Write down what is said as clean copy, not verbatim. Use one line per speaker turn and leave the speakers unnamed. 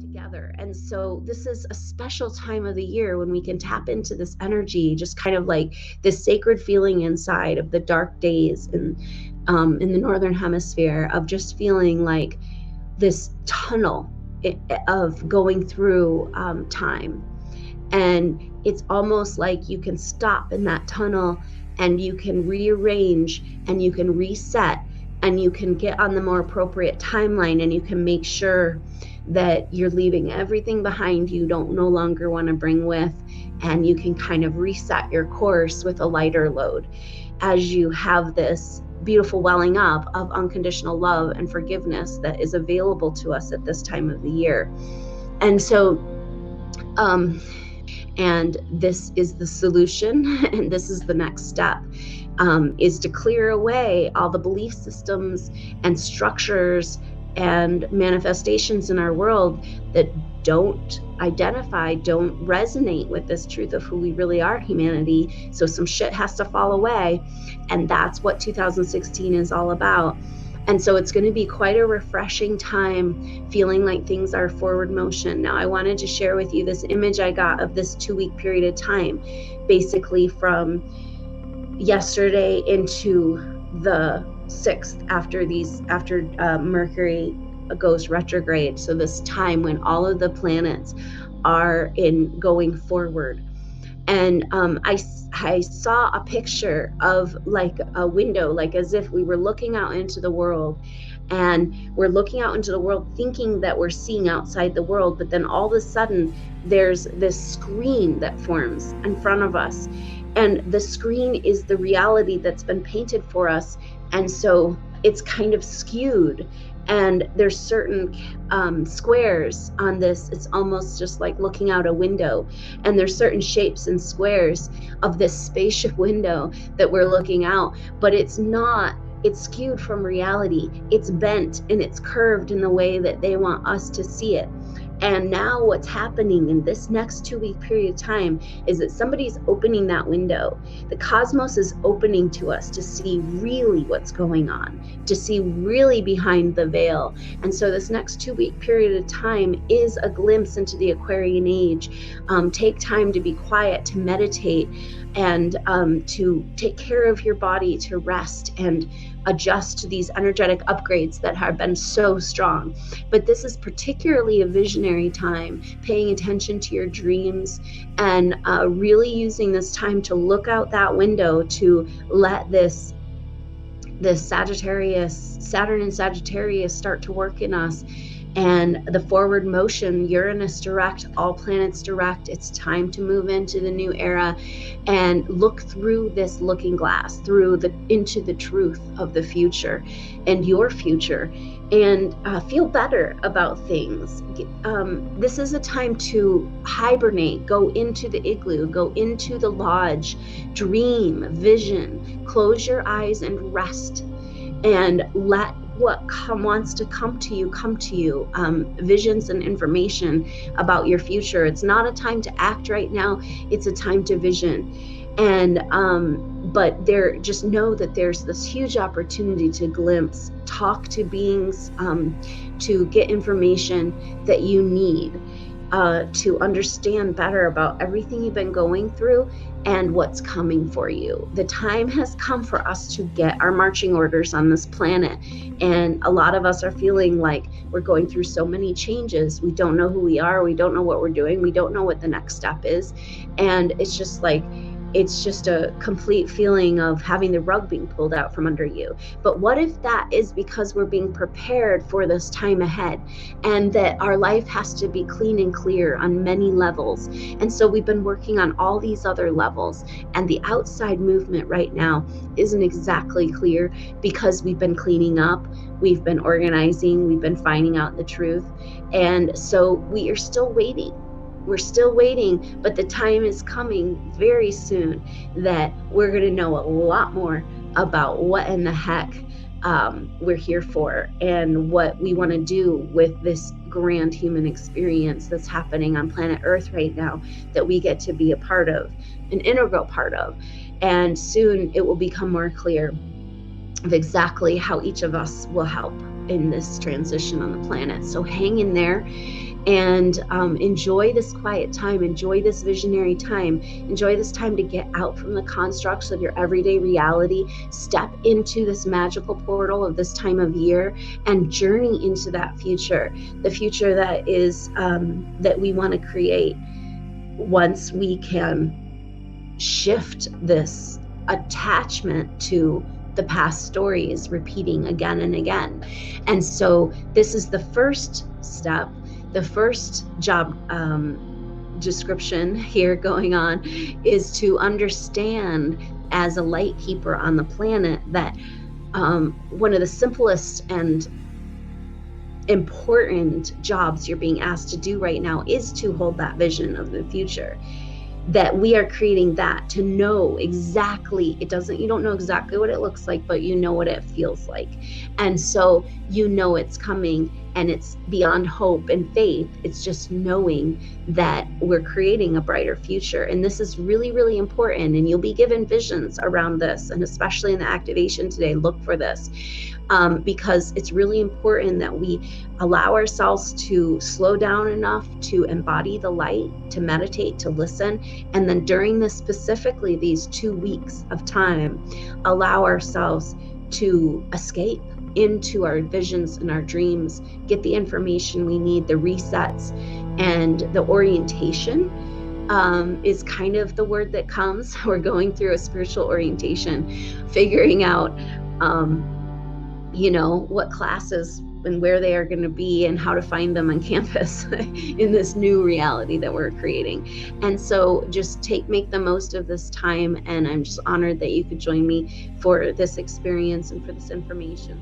together. And so this is a special time of the year when we can tap into this energy, just kind of like this sacred feeling inside of the dark days in the northern hemisphere, of just feeling like this tunnel of going through time. And it's almost like you can stop in that tunnel and you can rearrange and you can reset and you can get on the more appropriate timeline, and you can make sure that you're leaving everything behind you don't no longer want to bring with, and you can kind of reset your course with a lighter load as you have this beautiful welling up of unconditional love and forgiveness that is available to us at this time of the year. And so and this is the solution, and this is the next step, is to clear away all the belief systems and structures and manifestations in our world that don't identify, don't resonate with this truth of who we really are, humanity. So some shit has to fall away, and that's what 2016 is all about. And so it's going to be quite a refreshing time, feeling like things are forward motion. Now, I wanted to share with you this image I got of this 2-week period of time, basically from yesterday into the 6th, after Mercury goes retrograde. So this time when all of the planets are in going forward. And I saw a picture of like a window, like as if we were looking out into the world, and we're looking out into the world thinking that we're seeing outside the world, but then all of a sudden there's this screen that forms in front of us, and the screen is the reality that's been painted for us. And so it's kind of skewed, and there's certain squares on this. It's almost just like looking out a window, and there's certain shapes and squares of this spaceship window that we're looking out, but it's skewed from reality. It's bent and it's curved in the way that they want us to see it. And now what's happening in this next 2-week period of time is that somebody's opening that window. The cosmos is opening to us to see really what's going on, to see really behind the veil. And so this next 2-week period of time is a glimpse into the Aquarian age. Take time to be quiet, to meditate, and to take care of your body, to rest and adjust to these energetic upgrades that have been so strong. But this is particularly a visionary time, paying attention to your dreams, and really using this time to look out that window, to let this Saturn and Sagittarius start to work in us. And the forward motion, Uranus direct, all planets direct. It's time to move into the new era and look through this looking glass, into the truth of the future and your future, and feel better about things. This is a time to hibernate, go into the igloo, go into the lodge, dream, vision, close your eyes and rest, and let what wants to come to you, visions and information about your future. It's not a time to act right now, it's a time to vision. And but just know that there's this huge opportunity to glimpse, talk to beings, to get information that you need, to understand better about everything you've been going through and what's coming for you. The time has come for us to get our marching orders on this planet. And a lot of us are feeling like we're going through so many changes. We don't know who we are. We don't know what we're doing. We don't know what the next step is. And it's just a complete feeling of having the rug being pulled out from under you. But what if that is because we're being prepared for this time ahead, and that our life has to be clean and clear on many levels? And so we've been working on all these other levels, and the outside movement right now isn't exactly clear because we've been cleaning up, we've been organizing, we've been finding out the truth. And so we are still waiting. We're still waiting, but the time is coming very soon that we're going to know a lot more about what in the heck we're here for, and what we want to do with this grand human experience that's happening on planet Earth right now, that we get to be a part of, an integral part of. And soon it will become more clear of exactly how each of us will help in this transition on the planet. So hang in there. and enjoy this quiet time, enjoy this visionary time, enjoy this time to get out from the constructs of your everyday reality, step into this magical portal of this time of year, and journey into that future, the future that is that we want to create once we can shift this attachment to the past stories repeating again and again. And so this is the first step, the first job description here going on is to understand as a light keeper on the planet that one of the simplest and important jobs you're being asked to do right now is to hold that vision of the future, that we are creating that to know exactly, you don't know exactly what it looks like, but you know what it feels like. And so you know it's coming, and it's beyond hope and faith. It's just knowing that we're creating a brighter future. And this is really, really important. And you'll be given visions around this. And especially in the activation today, look for this. Because it's really important that we allow ourselves to slow down enough to embody the light, to meditate, to listen. And then during this, specifically these 2 weeks of time, allow ourselves to escape into our visions and our dreams, get the information we need, the resets, and the orientation is kind of the word that comes. We're going through a spiritual orientation, figuring out what classes and where they are going to be and how to find them on campus in this new reality that we're creating. And so just make the most of this time. And I'm just honored that you could join me for this experience and for this information.